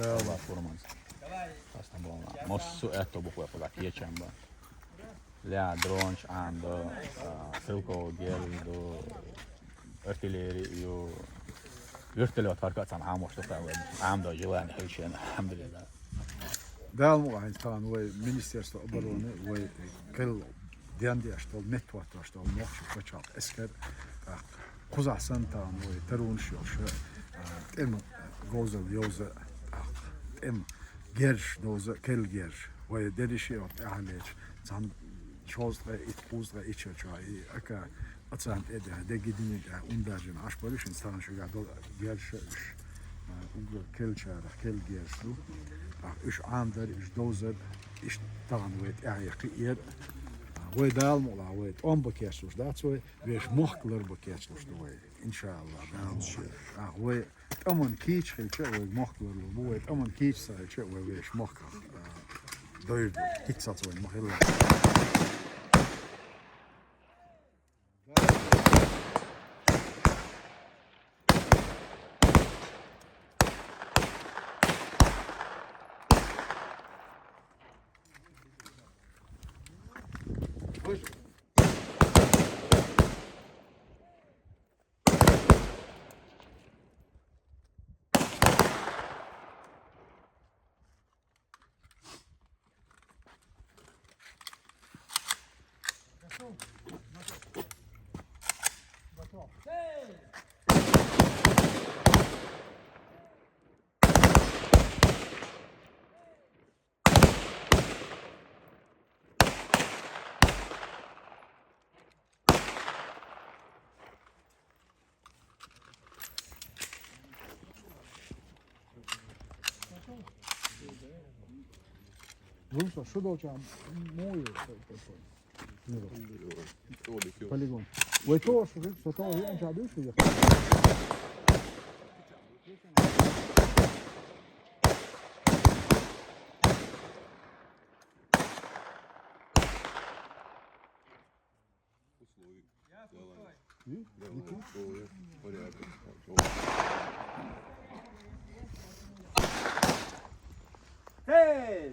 Allah korumanız. Hasta bolna. Mosu eto bukve poda kječamba. Lea dronč, ando, silko, gel, artilleri, vürteli farkat sam amos to fel. Ám da jilan helchen, alhamdulillah. Dálmo aj tán vaj ministerstvo obrany vaj kel diandiastol netvatastol mochsu počat esker kuzasan tán vaj terunshos em gozel yoze em gersh doze kel gersh vaj dedishi ot ahlech zan chozre it uzre ichchai aka atsan ede de gidini undajin ashporishin stan shuga do gersh kelchara kel gershlu üç amder, üç dozer, üç tanıvet, ayakir, ve dağılma ola, ve 10 bakışmış, da sonra ve muhklar bakışmış, ve inşallah, ve tamam kiç hilçe, ve muhklar, ve tamam kiç sayçe, ve muhklar, doyurdu, hiç satıyor, muhklar. Вийшов, що довча мою полигон. Ви того, що того він жадив, що я. Hey!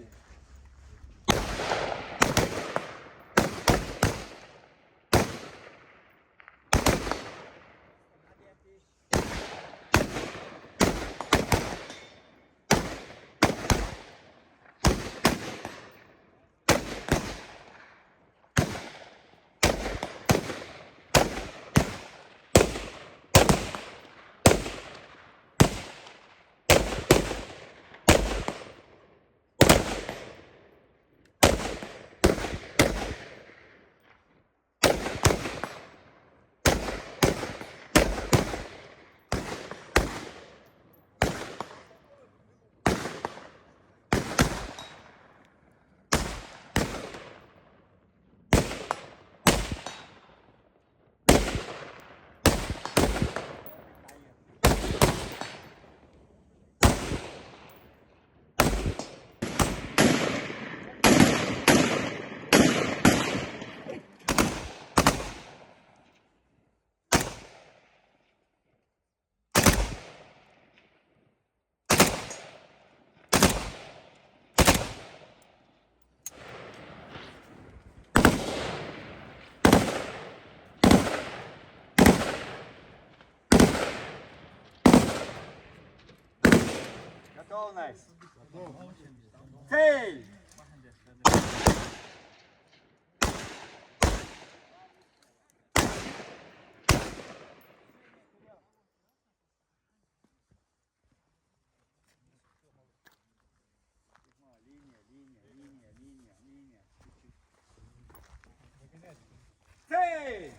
Готовность. Цель. Цель.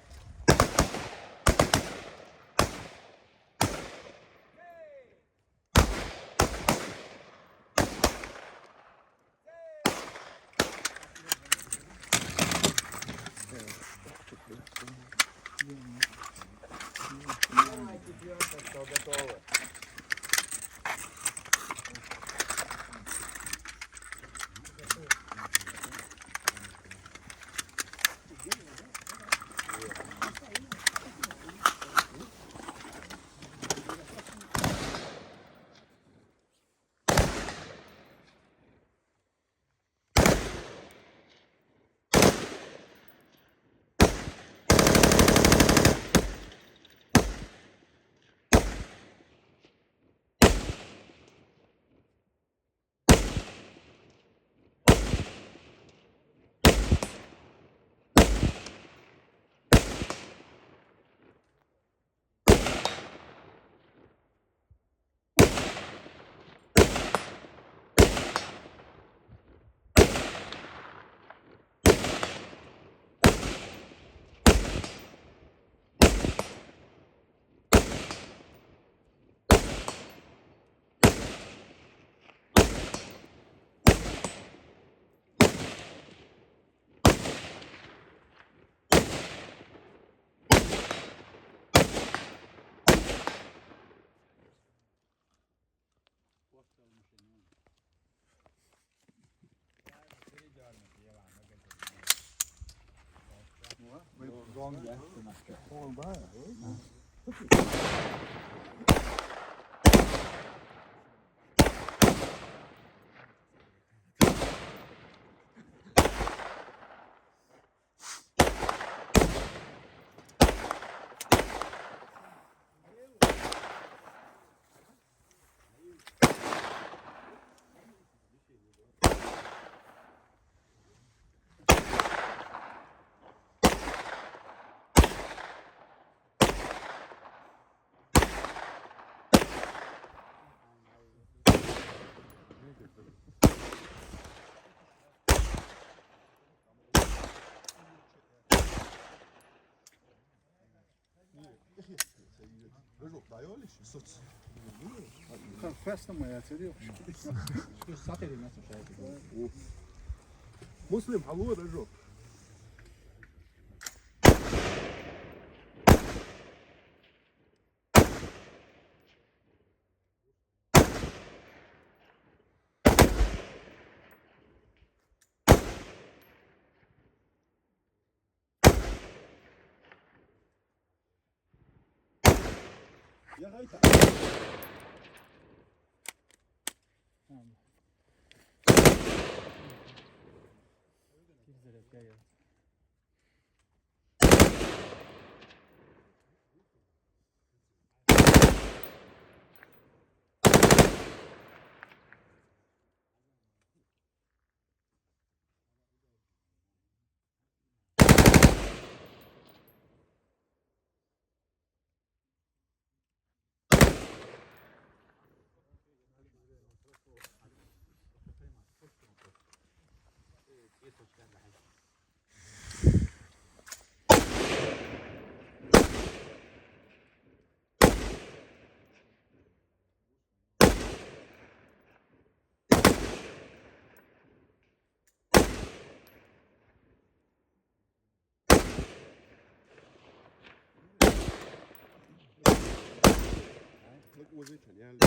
Готовы. رجوع ضايولي صوت Festa amanhã, seria? مسلم حلوه رجوع يا غايته وزيتها يعني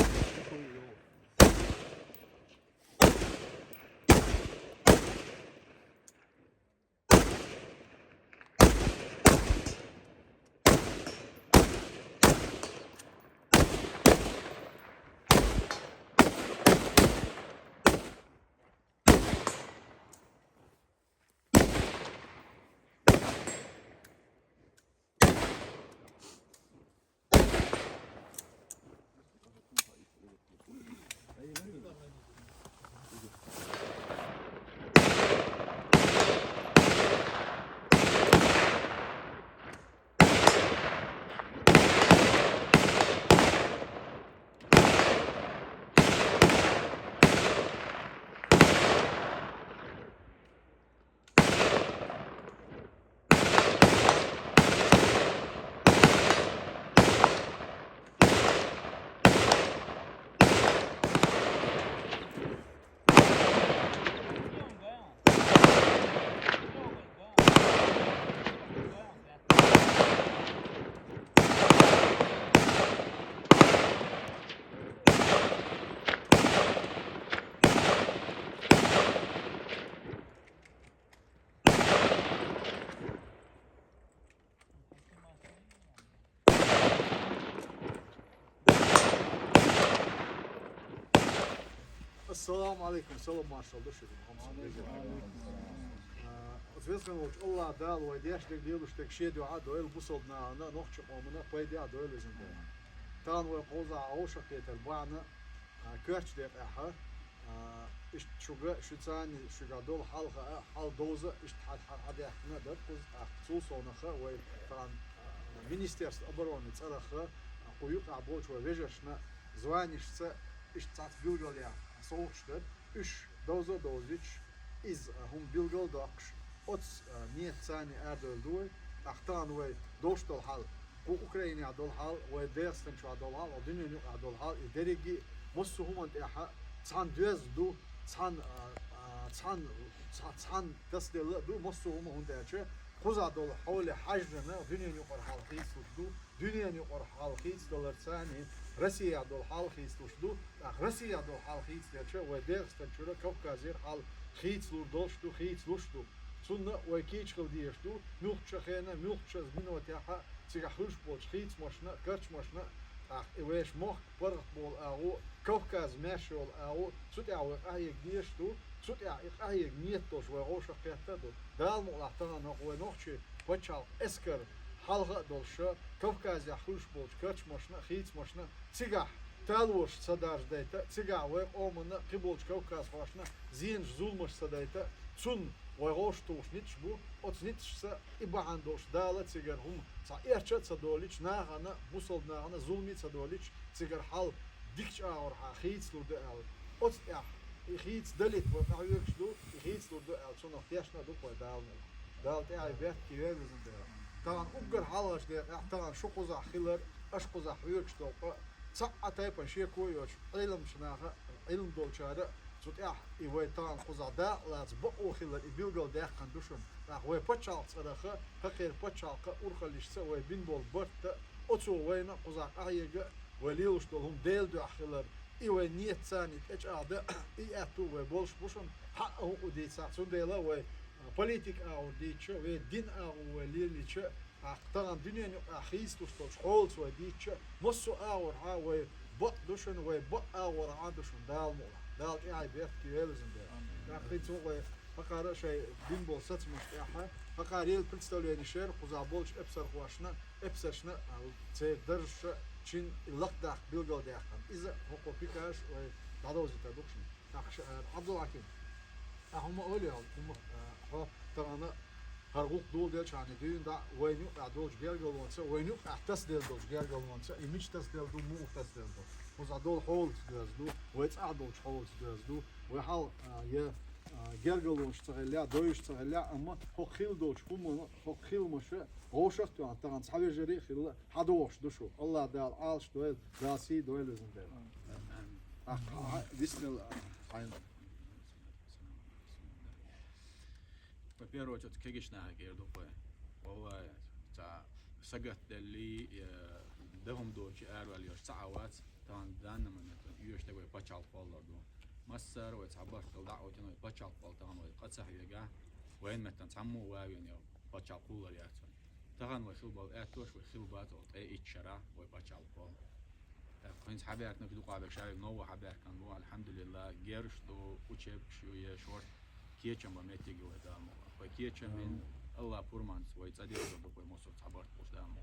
السلام عليكم سلام ما شاء الله شكرا Ответственно Allah dal o ideaște delu ștek șediu a doel busol na noche omna păide a doel zinde. Tan o poza a oșa ketel bana kărci de aha iş şuga şutsani şuga dol hal doza iş hadi ahna da kuz sul sonaha ve tan Министерство обороны цараха куюк абоч ve vejashna званишца iş tat bilgolya soğuştur. Üç doza doziç iz hum bilgol daqş ots niyet sani erdöldü. Ahtan ve doştol hal bu Ukrayna dol hal ve dersten şu dol hal o dünyanın dol hal deregi musu human aha san düz du san tasdel du musu human hundaçı Kuza dol havle hajrına dünyanın yukarı halkı tuttu. Dünyanın yukarı halkı dolar sani Россия дол хал хистушду, Россия дол хал хистяче, ой дерстачура Кавказер хал хитслур долшту хитслушту. Цунна ой кичкал диешту, мюхчахена, мюхчаз минотяха, цигахуш болч хитсмошна, карчмошна, ивеш мох парх бол ау, Кавказ мешол ау, сут ау аек диешту, сут аек ниеттош ой ошах пятаду. Далму лахтана ой нохчи, почал эскер халга долша, Кавказ яхуш болч карчмошна, хитсмошна, цигах. Талош садаждайта, цигах ой омана, киболч Кавказ вашна, зинж зулмаш садайта, цун ويغوش توش نتشبو أتنتشسا إبعان دوش دالة تيجر هم صايرشة تصدوليش ناغنا بوصل ناغنا ظلمي تصدوليش تيجر حال ديكش أور حخيتس لو دال أت خيتس دلت وقعيوكش دو خيتس لو دال شو نختيشنا دو قوي دالنا دال تاعي بيت كيوال لازم دال طبعا أبقر حالش دال طبعا شو قزح خيلر أش قزح ويوكش دو صعة تايبا شيء كويوش علم شناغا علم دولشارة سوتيح إيوه تان قزعدا لاتس بقو خلال إبيلغل داخ كندوشن راح بتشال صراخة فقير بتشال كأورخليش سوى بينبول برت أتو وين قزع أعيجا وليوش دولهم ديل دو خلال إيوه نيت ثاني تأج أعدا إياتو وبولش بوشن حقه ودي ساعتون ديلا و بوليتيك أو ديتش ودين أو وليليتش طبعا دنيا أخيس توش حولت وديتش مصو أور ها وبق دوشن وبق أور عادوشن دالمو دال إيه بيت كيالزن ده أخذت هو فقارة شيء دين بول سات مشتاحة فقاريل بتستولي نشير قزابولش إبصر خواشنا إبصرشنا تقدرش شين اللقطة بيلقى داخل إذا هو بيكاش وتعدوز تدوكشن أخش عبد الله حكيم هم أولي هم هو طبعا هرقوق دول ديل شان دين دا وينو أدولش جير جلوانسا وينو أحتس ديل دولش جير جلوانسا إيميج تس ديل دو مو تس ديل دو وزادول حولت دو ويت أدولش حولت دو وحال يه جرجلونش تغلى دويش تغلى أما هو خيل دوش هو خيل مش هو شخص يعني طبعا صحابي جري خيل حدوش دوشو الله دال عالش دويل داسي دويل لازم دال بسم الله В первую очередь, конечно, герду по, والله سجت اللي دهم دوش أروى يوش ساعات طبعا دانا من يوش تبغى بتشال فالله دو مصر ويتعبر طلع وتنو بتشال فال طبعا وقد صحيح وين متن تعمو وين يو بتشال فالله ياتون طبعا وخيل بال أتوش وخيل بات أي إتشرا وبتشال فال كنت حبيتنا في دقة بشايف نوع حبيت كان هو الحمد لله جيرش تو وشيب شوية شورت كيتشم بمتيجي ودامو وكيتشم من الله فورمانس ويتصدق بقول مصر تعبرت بوش دامو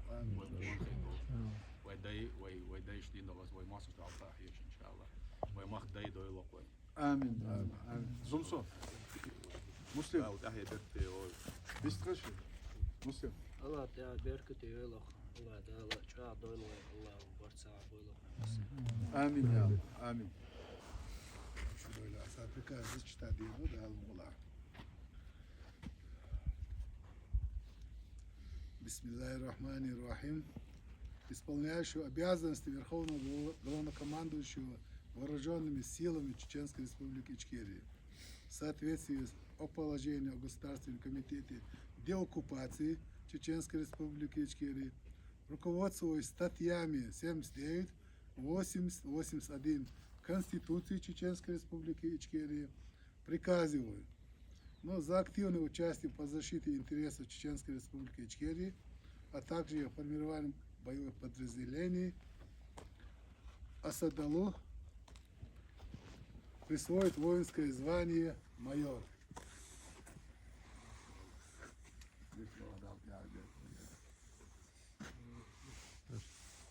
ويدايش دين الله ويمصر تعبر حيش إن شاء الله ويمخ داي دوي لقوي آمين آمين زمسو مسلم أو تحية برتي أو بيستغش مسلم الله تعالى بركته يلخ الله تعالى شاء دوله الله برسا بوله آمين يا رب آمين شو دوله أسافرك زيش تعديله ده المغلق بسم الله الرحمن الرحيم. Исполняющего обязанности Верховного Главнокомандующего Вооруженными силами Чеченской Республики Ичкерия в соответствии с положением о Государственном комитете деоккупации Чеченской Республики Ичкерия, руководствуясь статьями 79, 80, 81 Конституции Чеченской Республики Ичкерия, приказываю за активное участие по защите интересов Чеченской Республики Ичкерии, а также формированием боевых подразделений Асадалу присвоит воинское звание майор.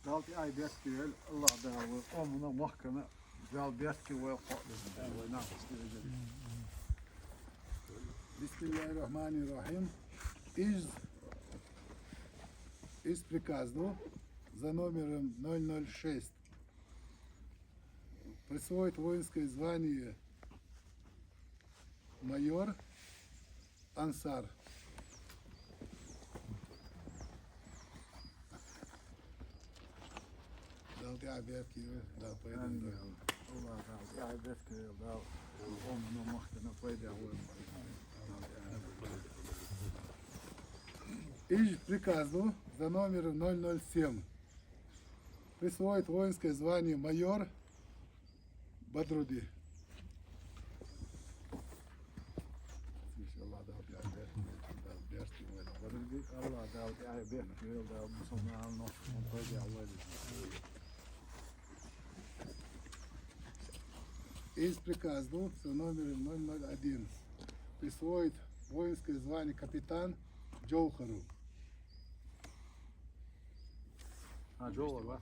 دال أي بيت كيل الله دال وقومنا محكمة دال بيت كيل ويقع وناقص بسم الله الرحمن الرحيم. Из приказу за номером 006 присвоит воинское звание майор Ансар. Дал ты объявки, да, поедем. الله دال أي بيت كيل دال وقومنا محكمة ويدع Из приказу за номером 007 присвоить воинское звание майор Бодруди. Allah dal ya bir yıl da musulman no böyle Allah. Из приказу с номером 001 присвоить воинское звание капитан Джоухару. Ha Joe var.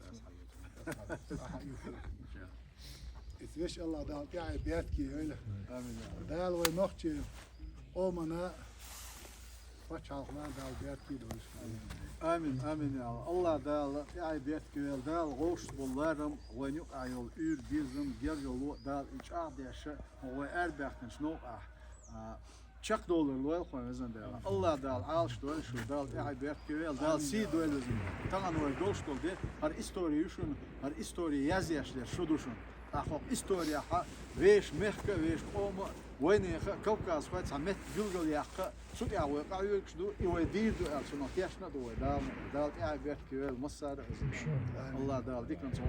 İsveç Allah dal ya betki öyle. Amin. Dal ve nokçu o mana paçalklar dal betki doğru. Amin amin ya Allah dal ya bir yıl dal hoş bullarım ve yok ayol ür bizim gel yolu dal iç ağdaşı ve erbekten şno çak dolar loyal koyazın dal Allah dal alş dolar şu dal ya bir yıl dal si dolar tamam o dost oldu har istoriyi şun har istoriyi yaz yaşlar şu düşün Ахо история веш мехка веш ома войны Кавказ хват самет юлгал яхка суд я вы каю кшду и вы дирду алсуно тяшна до дал я бет кюэл масар Allah dal dikran sol